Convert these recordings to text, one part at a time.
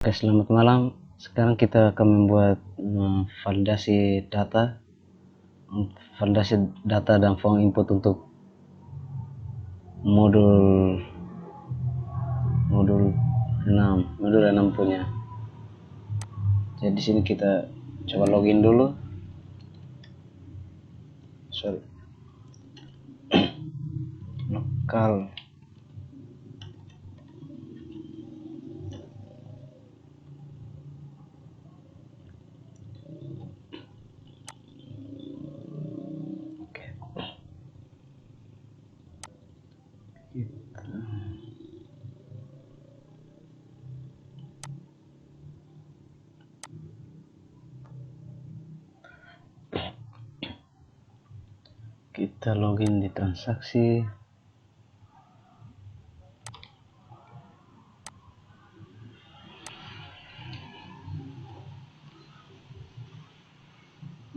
Oke, selamat malam. Sekarang kita akan membuat validasi data dan form input untuk modul 6 punya. Jadi di sini kita coba login dulu. Lokal. Oke. Kita login di transaksi.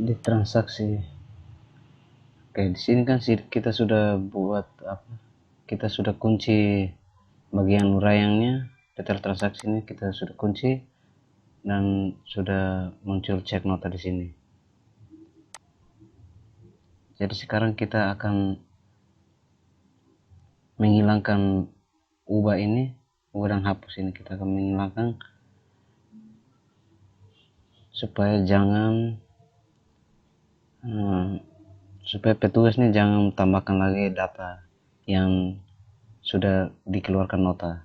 Di transaksi. Oke, di sini kan kita sudah buat apa? Kita sudah kunci bagian uraiannya, detail transaksi ini kita sudah kunci dan sudah muncul cek nota di sini. Jadi sekarang kita akan menghilangkan ubah dan hapus ini. Kita akan menghilangkan supaya supaya petugas ini jangan tambahkan lagi data yang sudah dikeluarkan nota.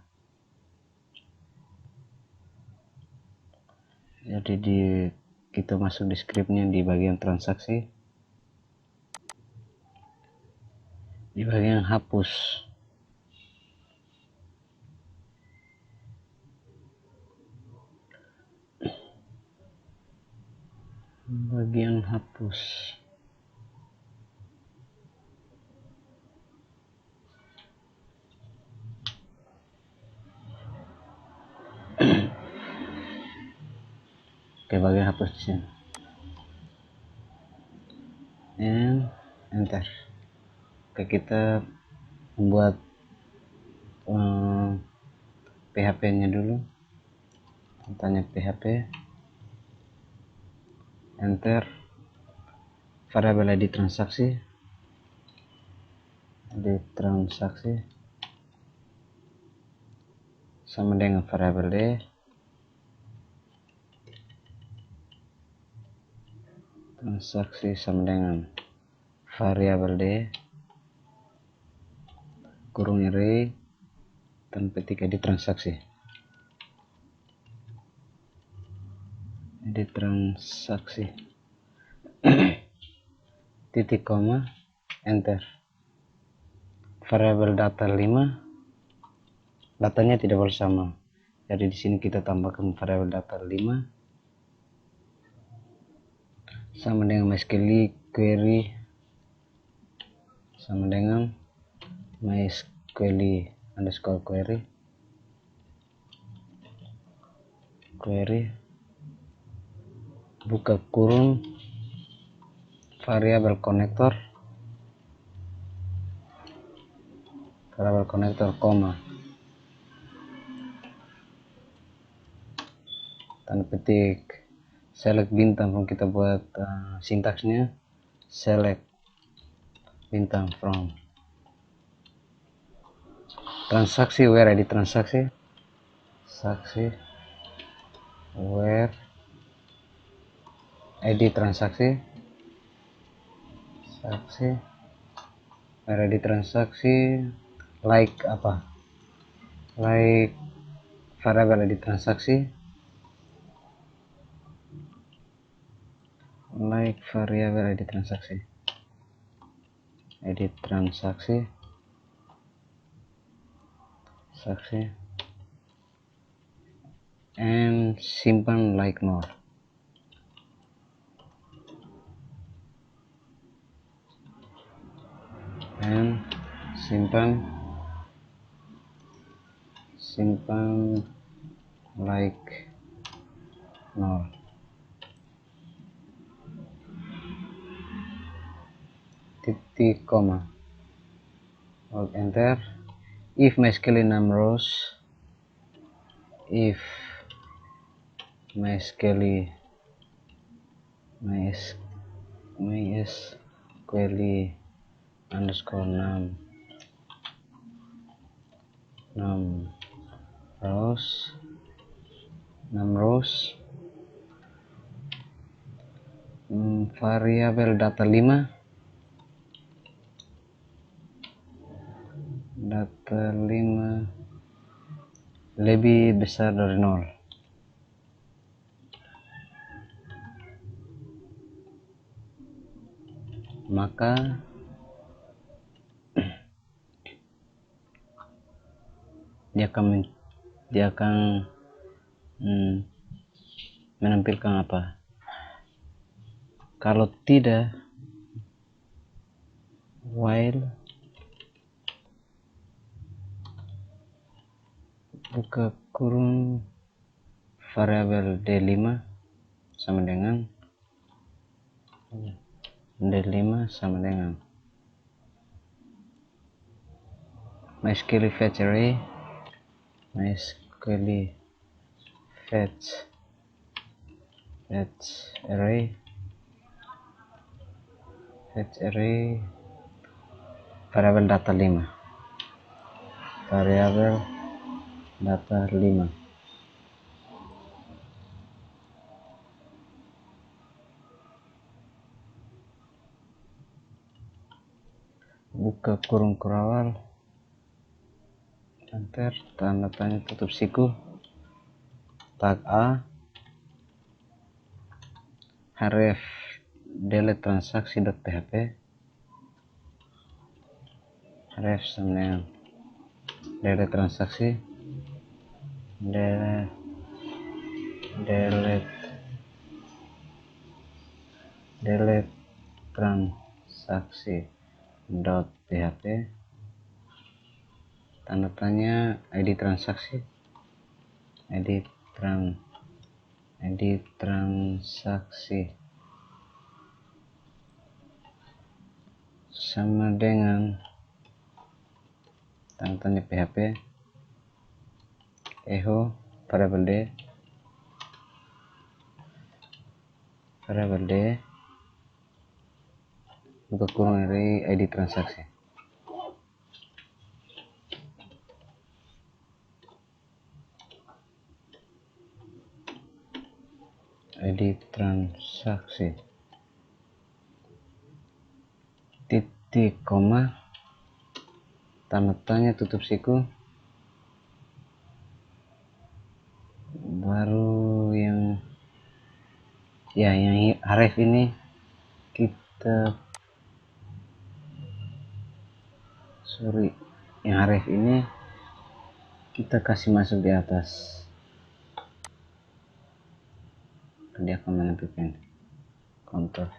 Jadi kita masuk di scriptnya di bagian transaksi, di bagian hapus. Bagian hapus. Oke, bagian hapus di sini. And enter. Oke, kita membuat PHP-nya dulu. Tanya PHP. Enter. Variabel ID transaksi. Sama dengan variabel D. Transaksi sama dengan variabel D kurung array dan petik edit transaksi. Titik koma, enter. Variabel data 5, datanya tidak boleh sama. Jadi di sini kita tambahkan variabel data 5 sama dengan MySQL query sama dengan MySQL underscore query buka kurung variabel konektor koma tanda petik select bintang from, kita buat sintaksnya select bintang from transaksi where ID transaksi where ID transaksi where ID transaksi like variabel ID transaksi variabel ID transaksi and simpan like more. And simpan like more. Titik koma. Enter. If MySQL name rows, if MySQL underscore 6 rows 6 rows, variabel data 5 lebih besar dari 0, maka dia akan menampilkan apa. Kalau tidak, while buka kurung variabel d5 sama dengan MySQL fetch array variabel data 5 buka kurung kurawal, enter, tanda tanya, tutup siku, tag A, href delete transaksi.php, href sama dengan delete transaksi, delete transaksi.php, tanda tanya, id transaksi sama dengan tanda tanya php, echo variabel d buka kurung array id transaksi. Titik koma, tanda tanya, tutup siku, baru yang href ini kita kasih masuk di atas, dia akan menampilkan Ctrl V.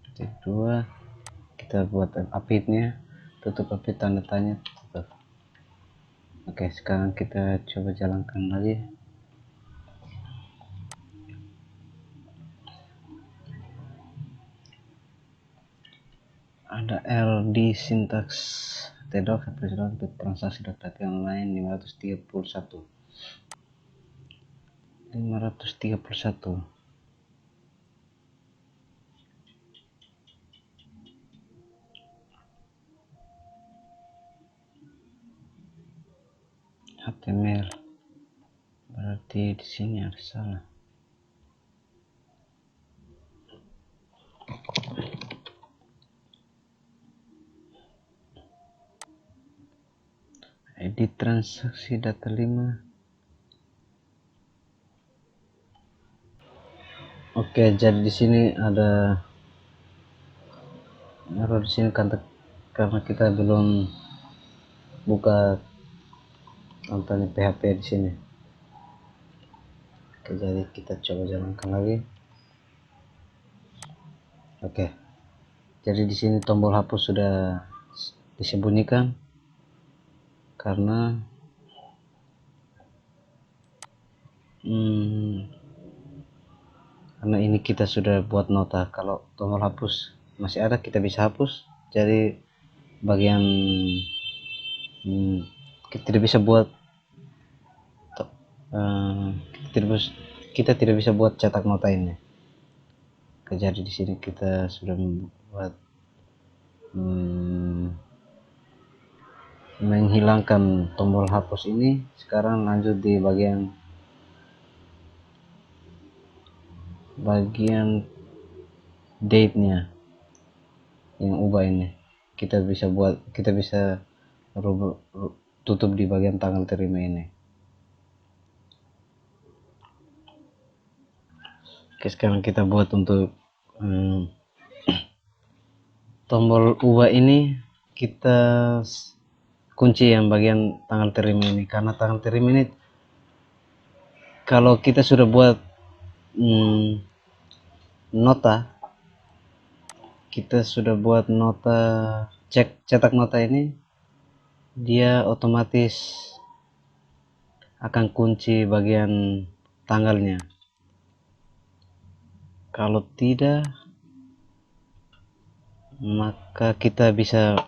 Titik 2, kita buat update-nya, tutup update, tanda tanya, tutup. Oke, sekarang kita coba jalankan lagi. Ada L di sintaks tdoc untuk transaksi data online 531 HTML, berarti di sini ada salah. Edit transaksi data 5. Oke, jadi di sini ada error di sini karena kita belum buka konten PHP di sini. Oke, jadi kita coba jalankan lagi. Oke, jadi di sini tombol hapus sudah disembunyikan karena ini kita sudah buat nota. Kalau tombol hapus masih ada, kita bisa hapus. Jadi bagian kita tidak bisa buat kita tidak bisa buat cetak nota ini. Jadi di sini kita sudah membuat menghilangkan tombol hapus ini. Sekarang lanjut di bagian date nya yang ubah ini. Kita bisa tutup di bagian tanggal terima ini. Oke, sekarang kita buat untuk tombol ubah ini, kita kunci yang bagian tanggal terima ini, karena tanggal terima ini kalau kita sudah buat cetak nota ini, dia otomatis akan kunci bagian tanggalnya. Kalau tidak, maka kita bisa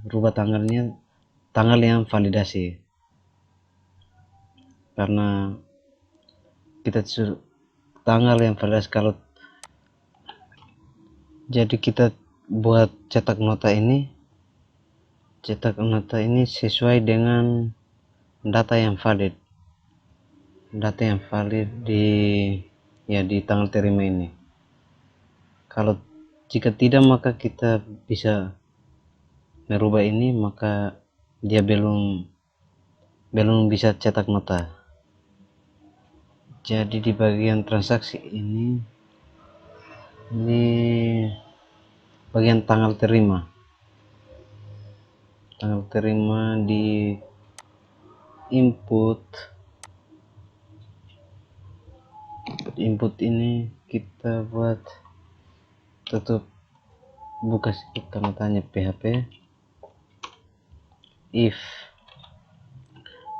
rubah tanggal yang validasi, karena tanggal yang validasi. Kalau jadi kita buat cetak nota ini sesuai dengan data yang valid di tanggal terima ini. Kalau jika tidak, maka kita bisa merubah ini, maka dia belum bisa cetak nota. Jadi di bagian transaksi ini bagian tanggal terima di input ini kita buat tutup, buka tanda tanya PHP, if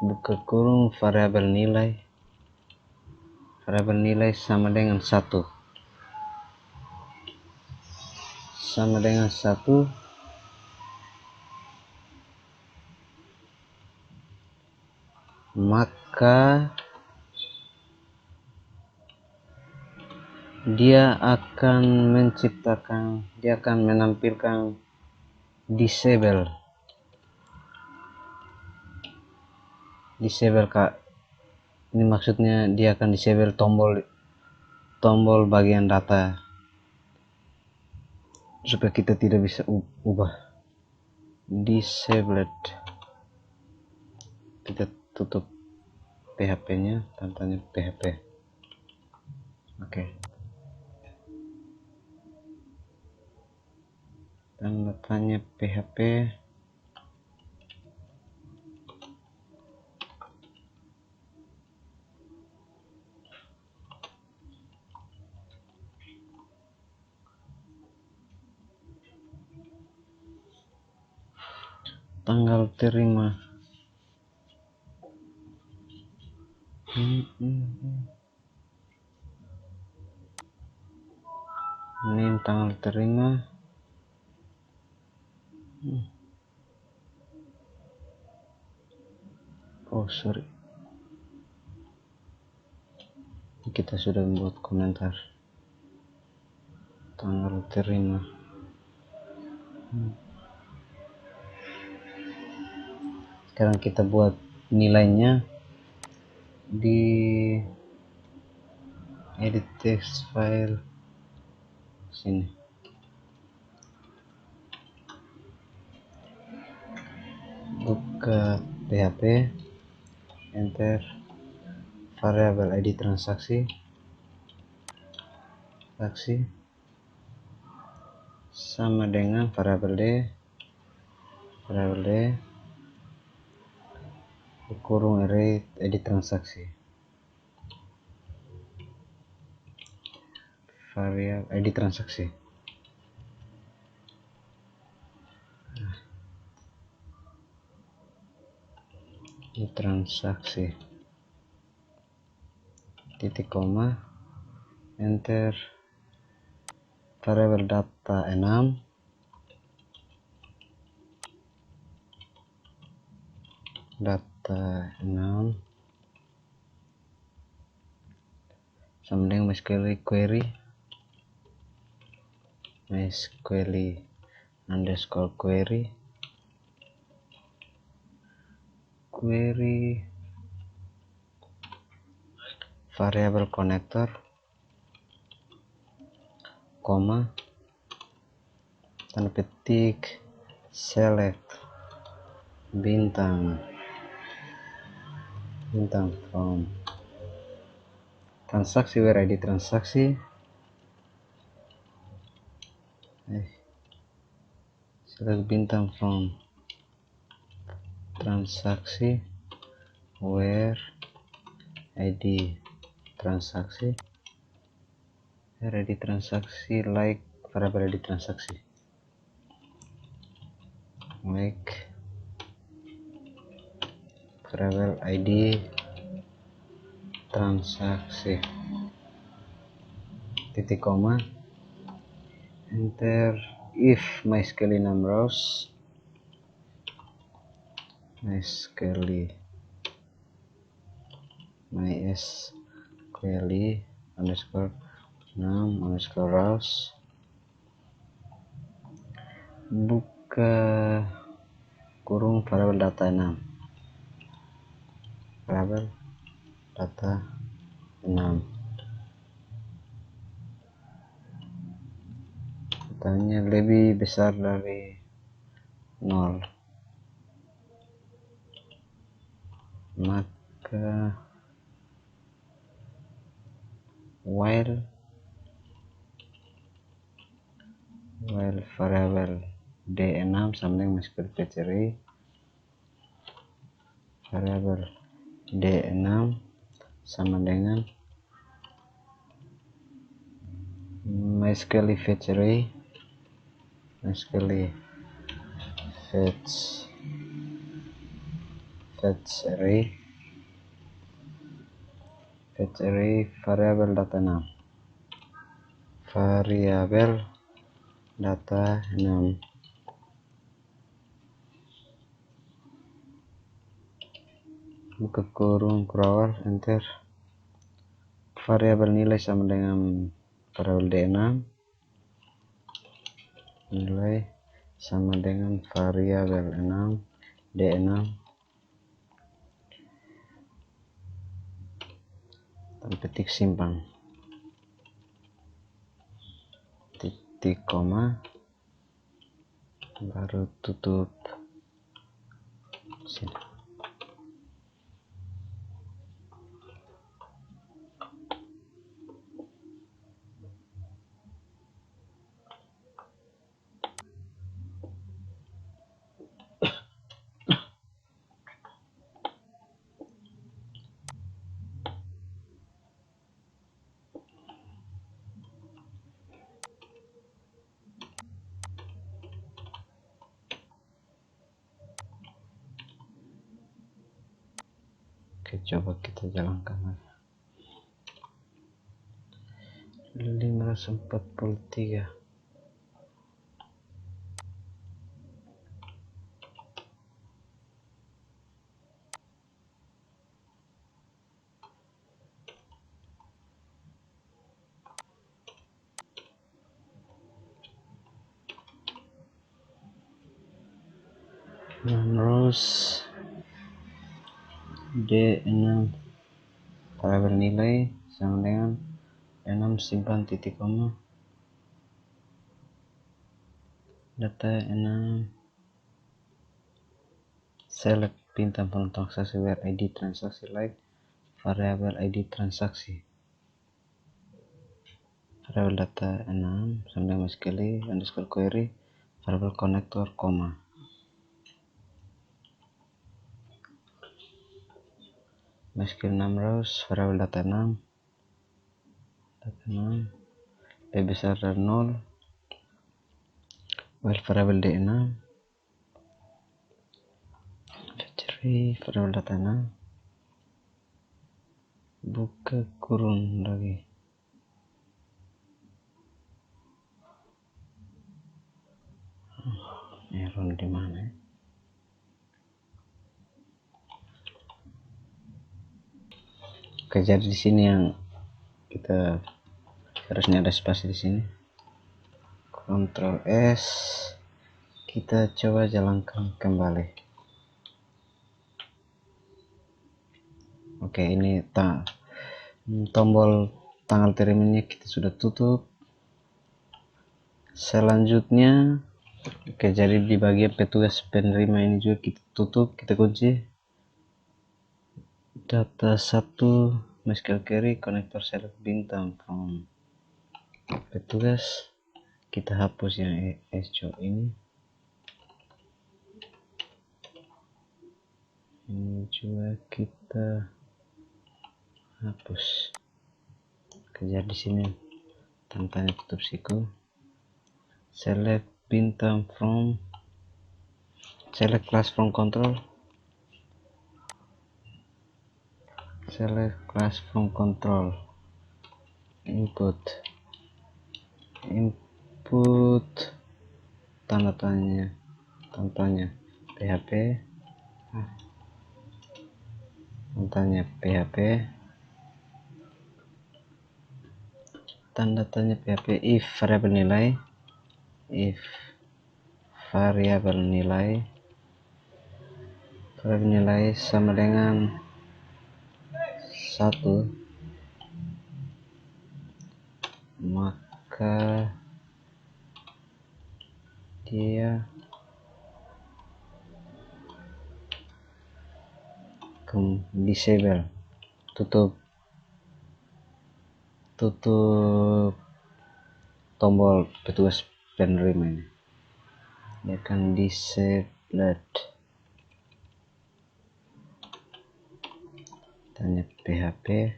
buka kurung variabel nilai sama dengan 1, maka dia akan menampilkan disable Kak. Ini maksudnya dia akan disable tombol bagian data, supaya kita tidak bisa ubah. Disabled, kita tutup PHP nya, tandanya PHP. Oke. Tanda tanya PHP, tanggal terima ini tanggal terima kita sudah membuat komentar tanggal terima. Sekarang kita buat nilainya di edit text file sini. Buka PHP, enter variabel ID transaksi sama dengan variabel D kurung array edit transaksi, variabel ID transaksi. Di transaksi titik koma, enter variabel data 6 data 6 sama dengan MySQL query underscore query variable connector koma tanda petik select bintang from transaksi where ID transaksi select bintang from transaksi where ID transaksi like variable ID transaksi like variable ID transaksi titik koma enter if MySQL rows MySQL underscore num underscore rows buka kurung variable data 6 datanya lebih besar dari 0 maka while variable d6 sama dengan MySQL fetch array variable d6 sama dengan MySQL fetch array variable data 6 buka kurung crawler enter variabel nilai sama dengan variabel d6 nilai sama dengan variabel d6 tanda petik simpan titik koma baru tutup sini. Oke, coba kita jalankan lagi. 543 rows D6 variabel nilai sama dengan D6 simpan titik koma data 6 select bintang from transaksi where ID transaksi like variabel ID transaksi variabel data 6 sama dengan MySQL underscore query variabel connector koma MySQL 6 rows variabel data 6 lebih besar dari 0 while variabel d6 variabel data 6 buka kurung lagi error di mana Oke, jadi di sini yang kita harusnya ada spasi di sini. Ctrl S, kita coba jalankan kembali. Oke, ini tombol tanggal terminnya kita sudah tutup. Selanjutnya, oke, jadi di bagian petugas penerima ini juga kita tutup, kita kunci. Data 1 MySQL query konektor select bintang from petugas. Kita hapus yang show ini juga kita hapus. Kejar di sini tanda tutup siku. Select bintang from, select class from control, select class from control, input tanda tanya PHP, tanda tanya PHP if variabel nilai sama dengan 1, maka dia disable, tutup tombol petugas penerima ini, dia akan disabled. Tanya PHP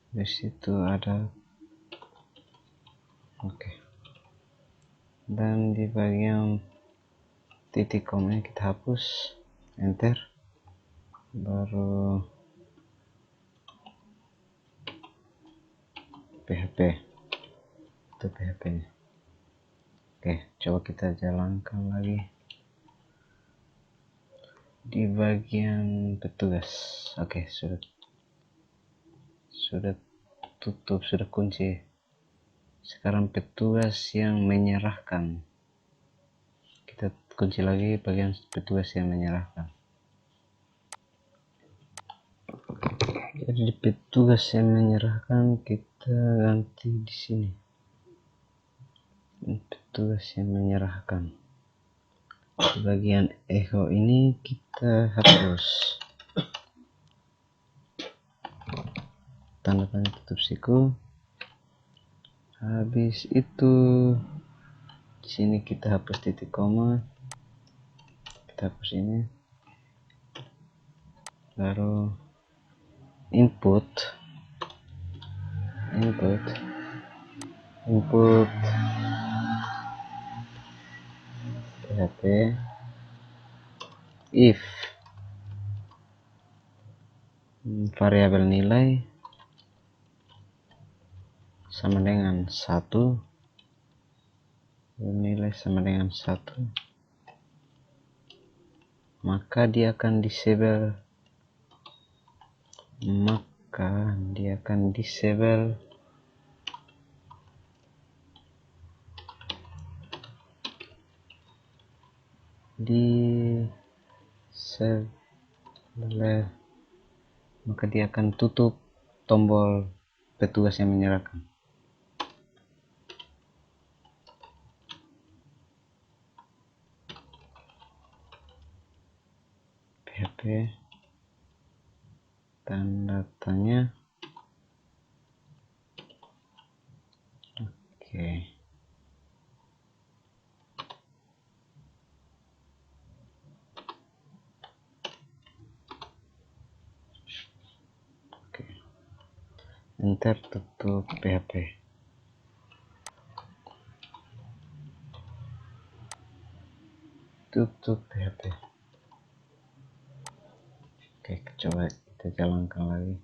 di situ ada. Oke. Dan di bagian titik koma kita hapus, enter, baru PHP itu PHP nya. Oke, coba kita jalankan lagi di bagian petugas. Oke, sudah tutup, sudah kunci. Sekarang petugas yang menyerahkan, kita kunci lagi bagian petugas yang menyerahkan. Jadi petugas yang menyerahkan kita ganti di sini, petugas yang menyerahkan. Di bagian echo ini kita hapus, tanda tanya tutup siku. Habis itu di sini kita hapus titik koma, kita hapus ini, baru input PHP if variabel nilai sama dengan 1, nilai sama dengan 1, maka dia akan disable, maka dia akan tutup tombol petugas yang menyerahkan. PHP tanda tanya. Oke. Enter, tutup PHP. Oke, coba kita jalankan lagi.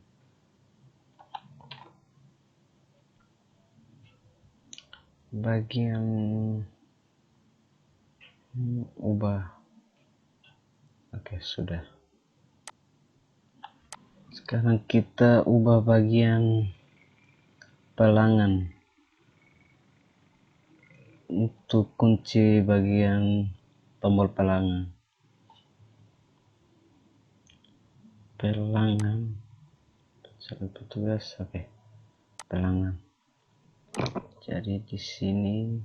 bagian ubah. Oke, sudah. Sekarang kita ubah bagian pelangan. Untuk kunci bagian tombol pelangan satu petugas. Oke, pelangan. Jadi di sini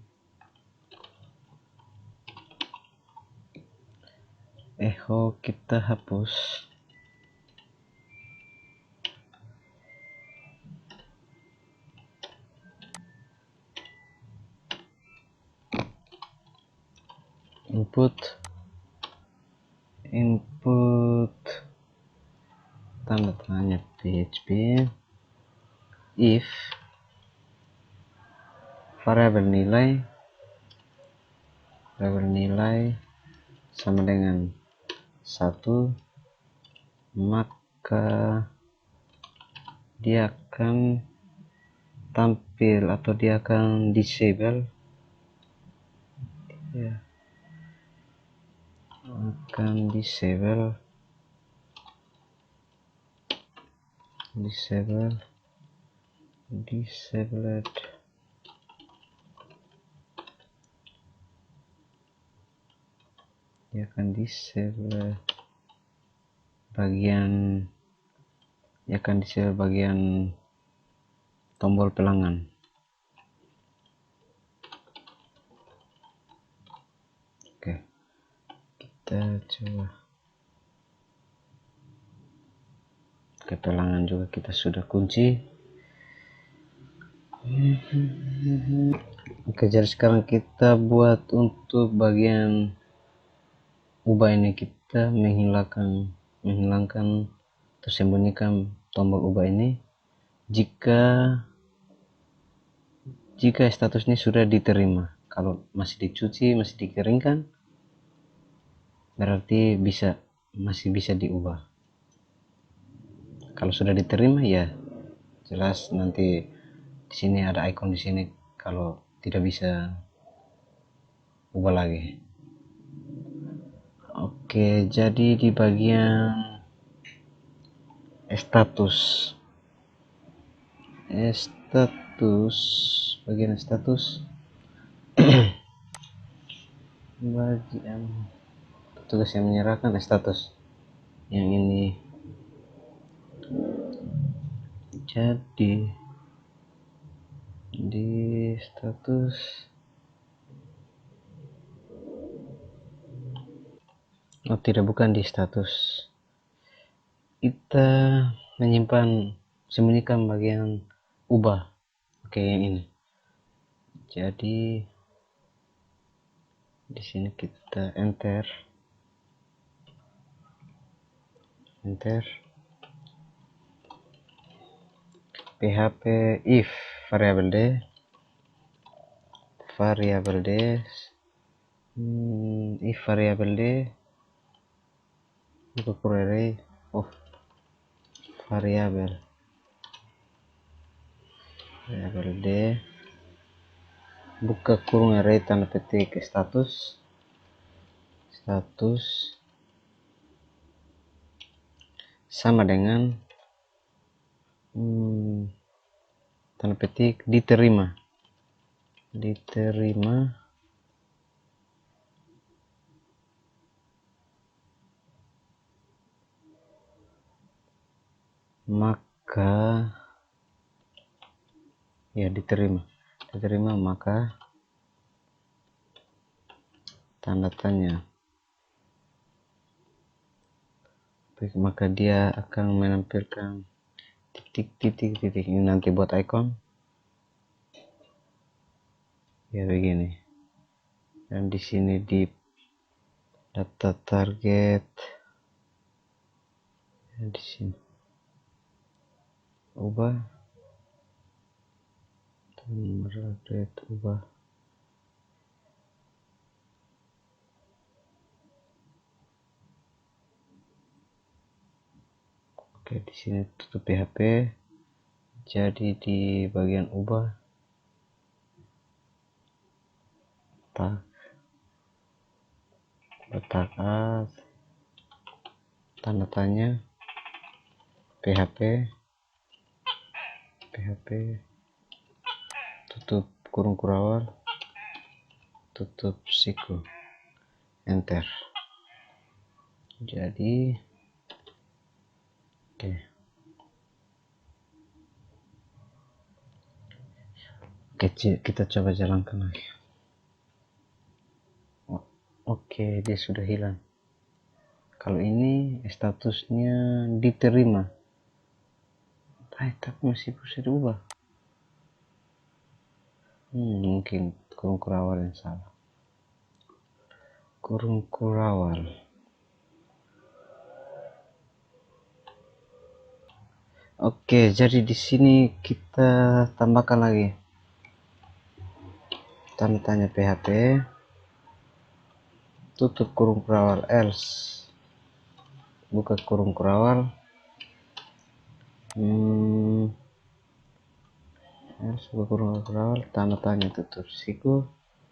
echo kita hapus. Input tanda tanya PHP if variabel nilai sama dengan 1, maka dia akan tampil atau dia akan disable disabled dia akan disable bagian tombol pelangan. Oke, kita coba. Oke, pelangan juga kita sudah kunci. Oke, jadi sekarang kita buat untuk bagian ubah ini, kita menghilangkan atau sembunyikan tombol ubah ini jika statusnya sudah diterima. Kalau masih dicuci, masih dikeringkan, berarti masih bisa diubah. Kalau sudah diterima, ya jelas nanti di sini ada icon di sini. Kalau tidak bisa ubah lagi. Oke, jadi di bagian bagian status bagian petugas yang menyerahkan status yang ini. Jadi di status bukan di status, kita sembunyikan bagian ubah. Oke, yang ini. Jadi di sini kita enter php if variabel d buka kurung array of variabel d buka kurung array tanda petik status sama dengan tanda petik diterima maka ya diterima maka tanda tanya, maka dia akan menampilkan titik ini. Nanti buat icon ya begini, dan di sini di data target di sini ubah nomor update ubah. Oke, di sini tutup PHP. Jadi di bagian ubah tag A, tanda tanya, PHP, tutup kurung kurawal, tutup siku, enter. Jadi oke, kita coba jalankan lagi. Oke, dia sudah hilang. Kalau ini statusnya diterima, tapi masih bisa diubah. Mungkin kurung kurawal yang salah. Kurung kurawal. Oke, jadi di sini kita tambahkan lagi tanda tanya PHP, tutup kurung kurawal, else, buka kurung kurawal, else buka kurung kurawal, tanda tanya tutup siku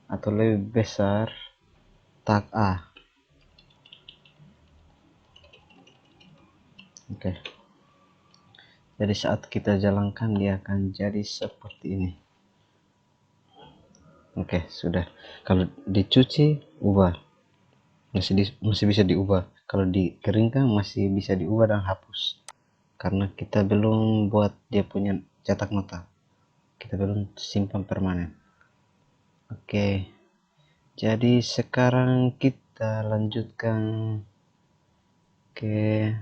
atau lebih besar tag A. Oke. Jadi saat kita jalankan dia akan jadi seperti ini. Oke, sudah. Kalau dicuci ubah, masih bisa diubah. Kalau dikeringkan masih bisa diubah dan hapus. Karena kita belum buat dia punya cetak nota, kita belum simpan permanen. Oke, jadi sekarang kita lanjutkan. Oke,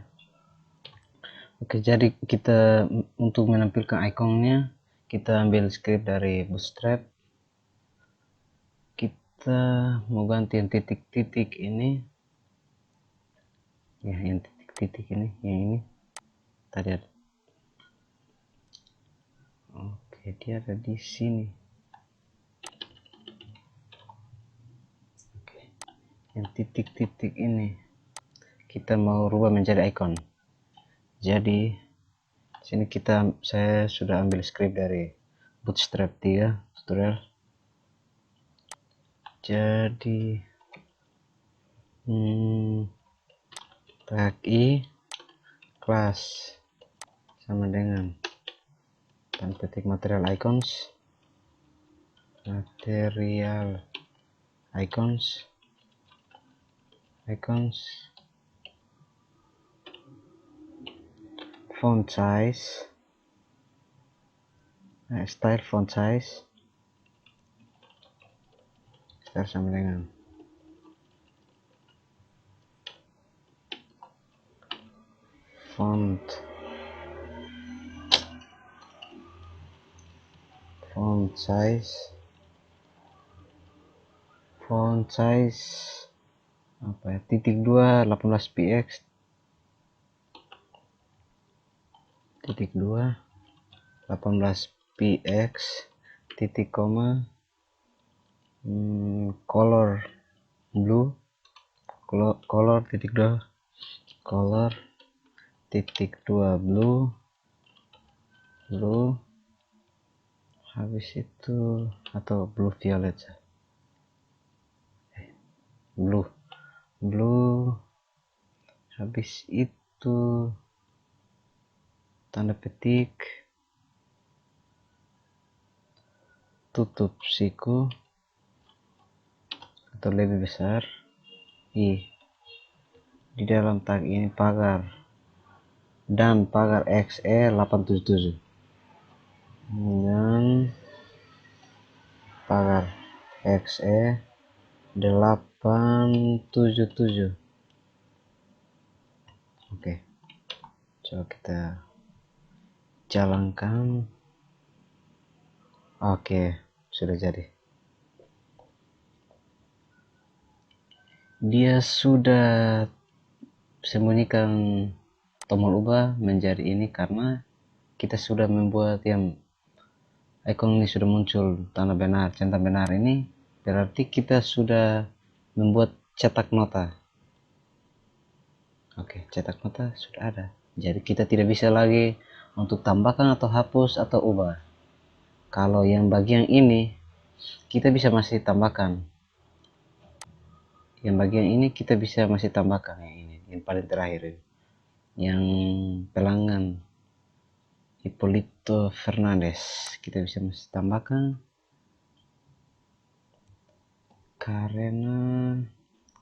jadi kita untuk menampilkan ikonnya kita ambil script dari Bootstrap. Kita mau ganti yang titik-titik ini ya, yang titik-titik ini, yang ini tadi ada. Oke, dia ada di sini. Oke, yang titik-titik ini kita mau rubah menjadi icon. Jadi sini saya sudah ambil script dari Bootstrap 3 tutorial. Jadi tag I class sama dengan tanda petik material icons, font size, style font size, style sama dengan font size apa ya, -2 18px, -2 18px, titik koma, color blue, color titik 2 blue, habis itu atau blue violet, blue, habis itu tanda petik, tutup siku atau lebih besar I. Di dalam tag ini pagar dan pagar XE877 dan pagar XE877. Oke, coba kita jalankan. Oke, sudah jadi. Dia sudah sembunyikan tombol ubah menjadi ini karena kita sudah membuat yang icon ini sudah muncul tanda benar, centang benar ini berarti kita sudah membuat cetak nota. Oke, cetak nota sudah ada. Jadi kita tidak bisa lagi untuk tambahkan atau hapus atau ubah. Kalau yang bagian ini kita bisa masih tambahkan yang bagian ini kita bisa masih tambahkan yang ini, yang paling terakhir, yang pelanggan Hipólito Fernandez, kita bisa masih tambahkan karena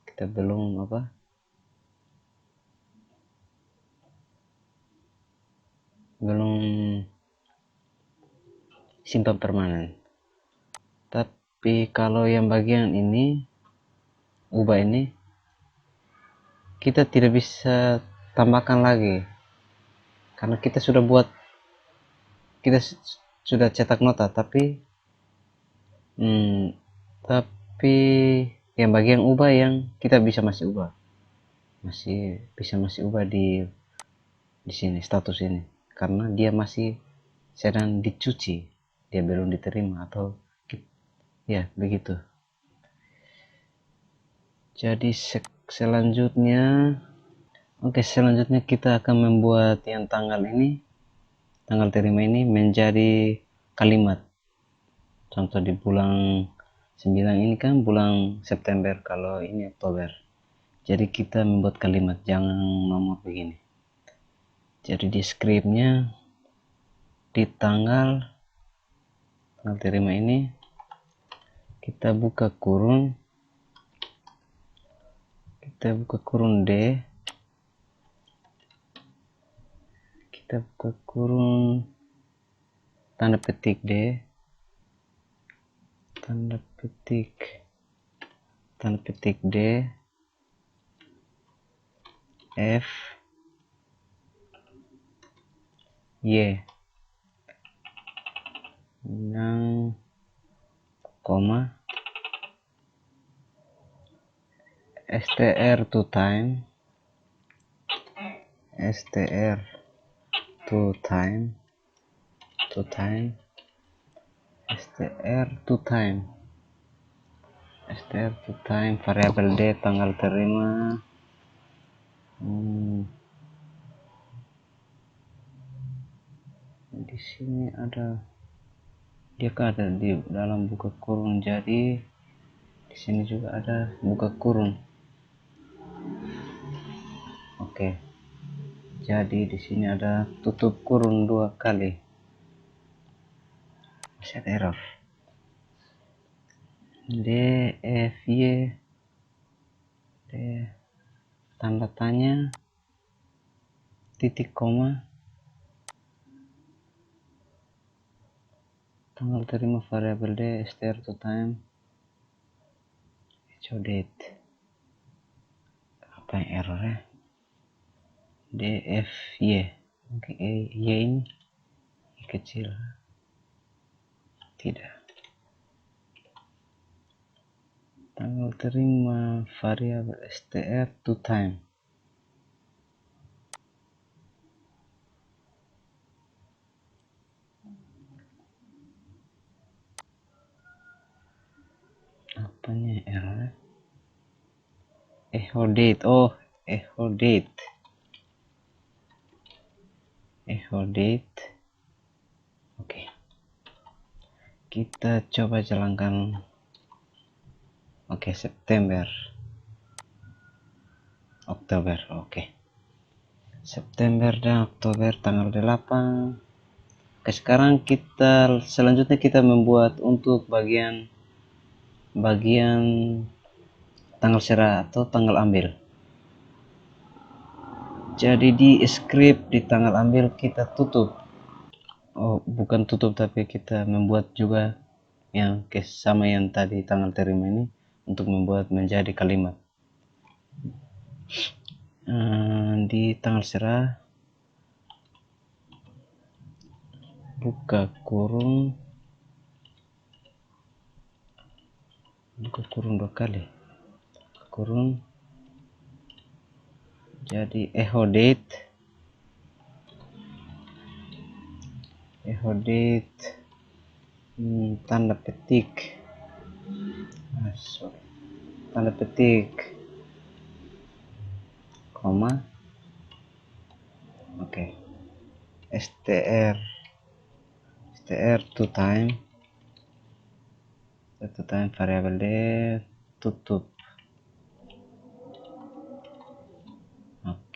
kita belum simpan permanen. Tapi kalau yang bagian ini ubah ini kita tidak bisa tambahkan lagi karena kita sudah sudah cetak nota, tapi tapi yang bagian ubah yang kita bisa masih ubah di sini status ini karena dia masih sedang dicuci, dia belum diterima atau ya begitu. Jadi selanjutnya kita akan membuat yang tanggal terima ini menjadi kalimat. Contoh di bulan 9 ini kan bulan September, kalau ini Oktober. Jadi kita membuat kalimat, jangan nomor begini. Jadi di scriptnya di tanggal terima ini kita buka kurung D, kita buka kurung tanda petik D, tanda petik D, F, Y, yang koma, str to time, str to time, variabel D tanggal terima. Di sini ada di dalam buka kurung, jadi di sini juga ada buka kurung. Oke. Jadi di sini ada tutup kurung 2 kali. Masih ada error. D, F, Y, D, tanda tanya, titik koma, tanggal terima variabel D, str to time, show date. Apa yang errornya? D, F, Y. Oke, Y ini kecil. Tidak. Tanggal terima variabel str to time. Apanya errornya? Echo date. Oh, echo date. Oke. Kita coba jalankan. Oke, September, Oktober. Oke. September dan Oktober tanggal 8. Oke, sekarang selanjutnya kita membuat untuk bagian tanggal serah atau tanggal ambil. Jadi di script di tanggal ambil kita tutup. Oh, bukan tutup, tapi kita membuat juga yang sama yang tadi tanggal terima ini untuk membuat menjadi kalimat. Di tanggal serah buka kurung 2 kali, kurung, jadi echo date tanda petik koma, oke, str to time variabel D, tutup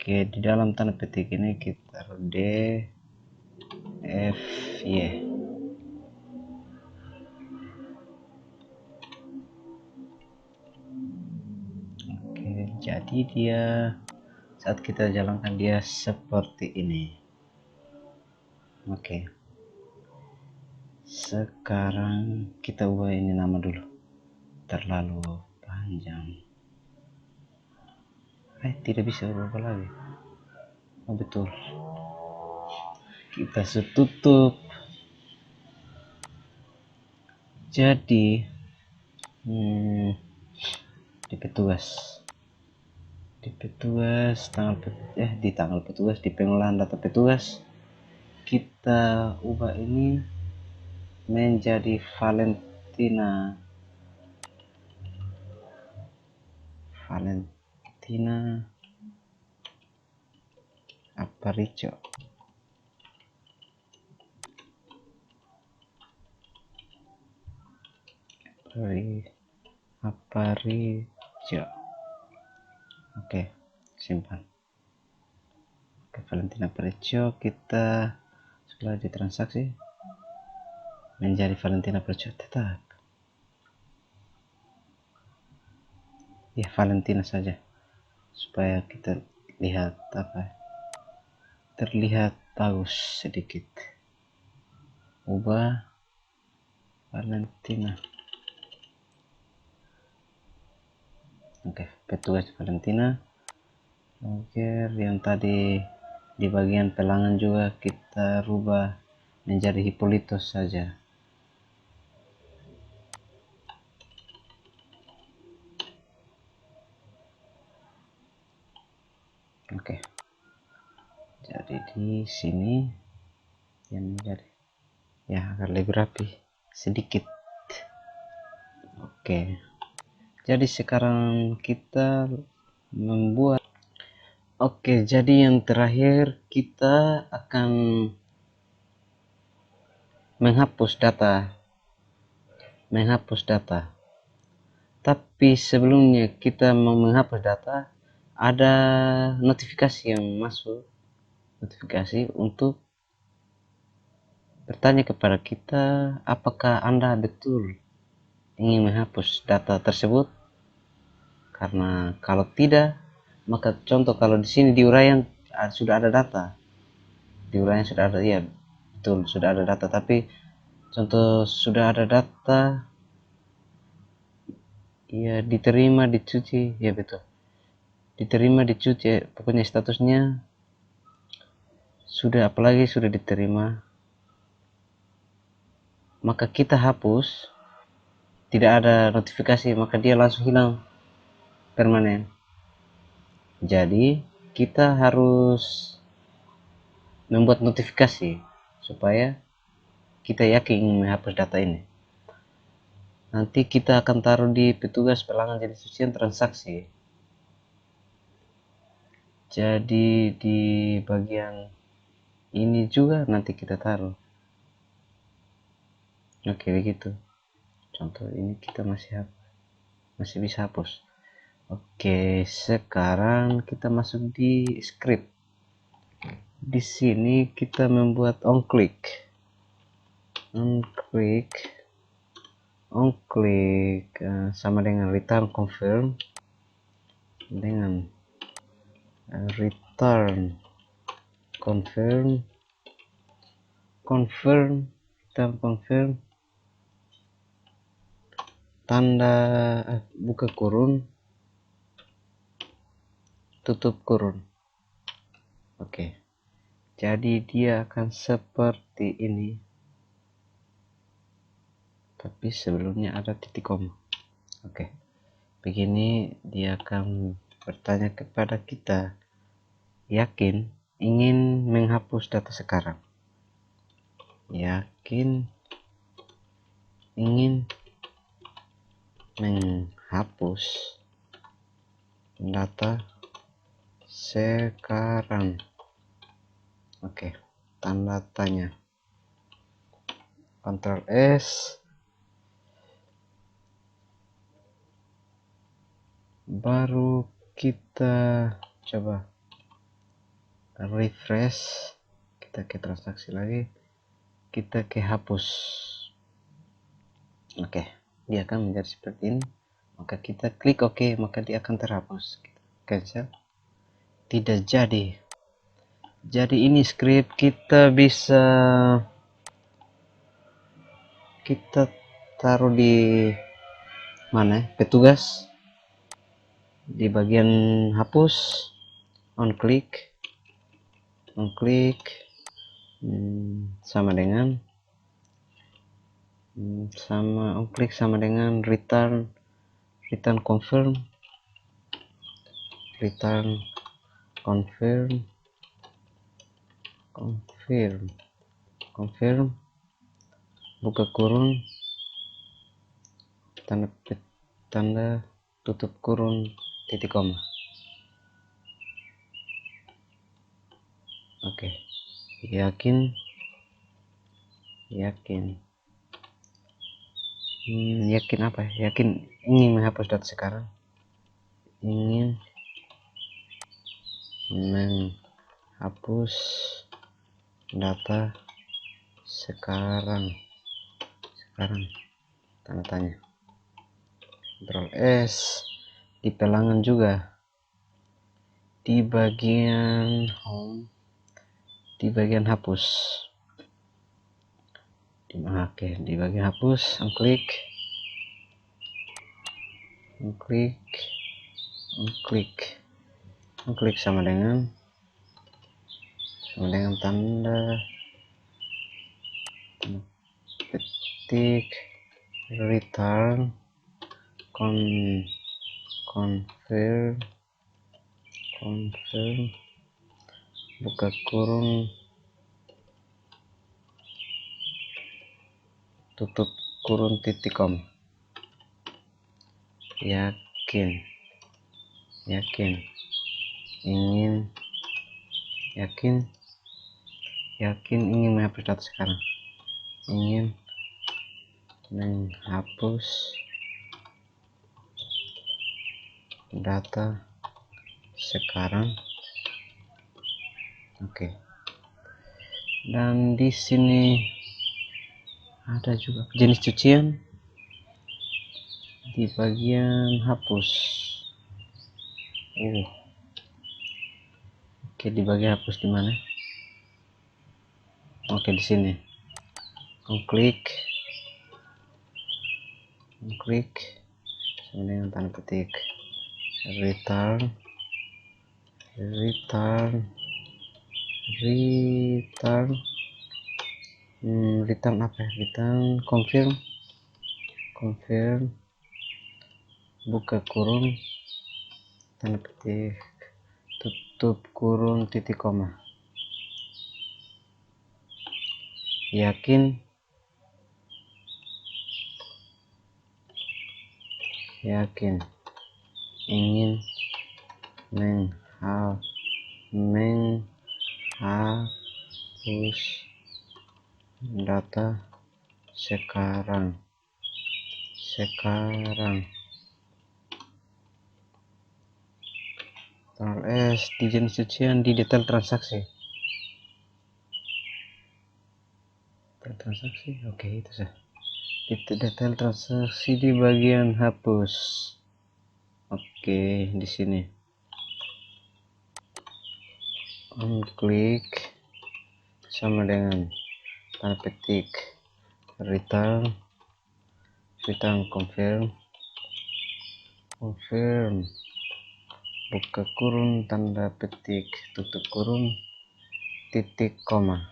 Oke, di dalam tanda petik ini kita taruh D F Y. Oke, jadi dia saat kita jalankan dia seperti ini. Oke, sekarang kita ubah ini nama dulu, terlalu panjang. Tidak bisa ubah lagi. Oh betul, kita tutup. Jadi di petugas di tanggal petugas, di pengolahan data petugas, kita ubah ini menjadi Valentina Aparicio. Oke, simpan. Oke, Valentina Aparicio, kita setelah ditransaksi menjadi Valentina Aparicio tetap. Ya, Valentina saja supaya kita lihat terlihat bagus sedikit. Ubah Valentina. Oke, petugas Valentina. Oke, yang tadi di bagian pelangan juga kita rubah menjadi Hippolytus saja. Oke, jadi di sini yang menjadi agar lebih rapi sedikit. Oke, jadi sekarang kita membuat. Oke, jadi yang terakhir kita akan menghapus data. Tapi sebelumnya kita mau menghapus data, ada notifikasi yang masuk, notifikasi untuk bertanya kepada kita apakah Anda betul ingin menghapus data tersebut. Karena kalau tidak, maka contoh kalau di sini di uraian sudah ada data, di uraian sudah ada, ya betul sudah ada data, tapi contoh sudah ada data, ya diterima, dicuci, ya betul, diterima, dicuci, pokoknya statusnya sudah, apalagi sudah diterima, maka kita hapus, tidak ada notifikasi, maka dia langsung hilang permanen. Jadi kita harus membuat notifikasi supaya kita yakin ingin menghapus data ini. Nanti kita akan taruh di petugas pelanggan jenis susian transaksi. Jadi di bagian ini juga nanti kita taruh. Oke, begitu. Contoh ini kita masih bisa hapus. Oke, sekarang kita masuk di script. Di sini kita membuat on click sama dengan return confirm dengan return confirm tanda buka kurun tutup kurun. Oke, jadi dia akan seperti ini, tapi sebelumnya ada titik koma. Oke, begini dia akan bertanya kepada kita, yakin ingin menghapus data sekarang, yakin ingin menghapus data sekarang. Oke, tanda tanya, Ctrl S, baru kita coba refresh, kita ke transaksi lagi, kita ke hapus. Oke, dia akan menjadi seperti ini. Maka kita klik OK, maka dia akan terhapus. Kita cancel. Tidak jadi. Jadi ini script kita bisa kita taruh di mana? Petugas. Di bagian hapus, on click, sama dengan on click sama dengan return confirm, buka kurung, tanda tutup kurung, titik koma. Oke, yakin apa? Yakin ingin menghapus data sekarang, ingin menghapus data sekarang tanda tanya. Ctrl S, di pelangan juga, di bagian home, di bagian hapus, di bagian hapus, on klik sama dengan tanda petik return confirm, buka kurung, tutup kurung, titik koma. Yakin ingin menghapus data sekarang, ingin menghapus data sekarang. Oke. Dan di sini ada juga jenis cucian di bagian hapus. Oke, di bagian hapus di mana? Oke, di sini. On klik sama dengan tanda petik return apa ya? Return confirm, buka kurung, tanda petik tutup kurung, titik koma. Yakin ingin menghapus data sekarang. Ctrl S, di jenis cucian, di detail transaksi. Oke, itu sah. Di detail transaksi di bagian hapus. Oke, di sini. On klik sama dengan tanda petik return confirm, buka kurung, tanda petik tutup kurung, titik koma.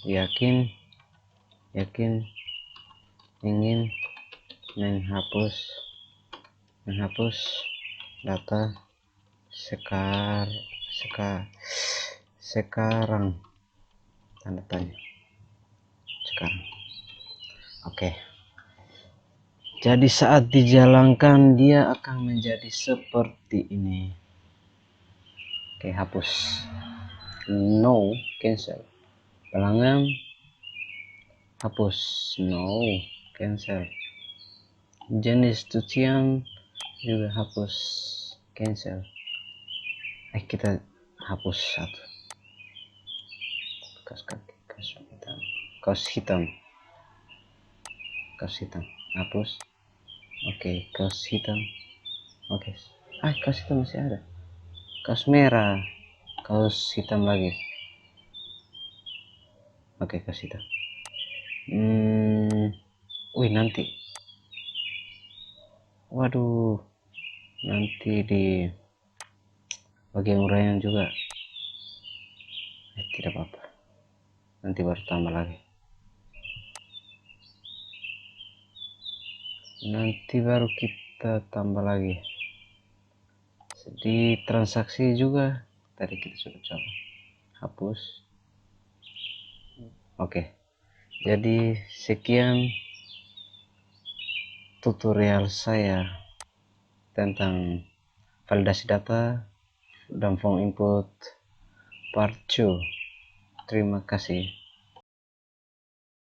Yakin ingin menghapus data sekarang tanda tanya sekarang. Oke. Jadi saat dijalankan dia akan menjadi seperti ini. Oke, hapus. No, cancel. Pelangan, hapus. No, cancel. Jenis cucian juga hapus, cancel. Kita hapus satu kaos kaki, kaos hitam hapus. Kaos hitam. Kaos hitam masih ada. Kaos merah, kaos hitam lagi. Kaos hitam. Nanti. Waduh, nanti di bagian uraian juga. Tidak apa-apa. Nanti baru tambah lagi. Nanti baru kita tambah lagi. Di transaksi juga tadi kita sudah coba. Hapus. Jadi sekian tutorial saya tentang validasi data dan form input part 2. Terima kasih.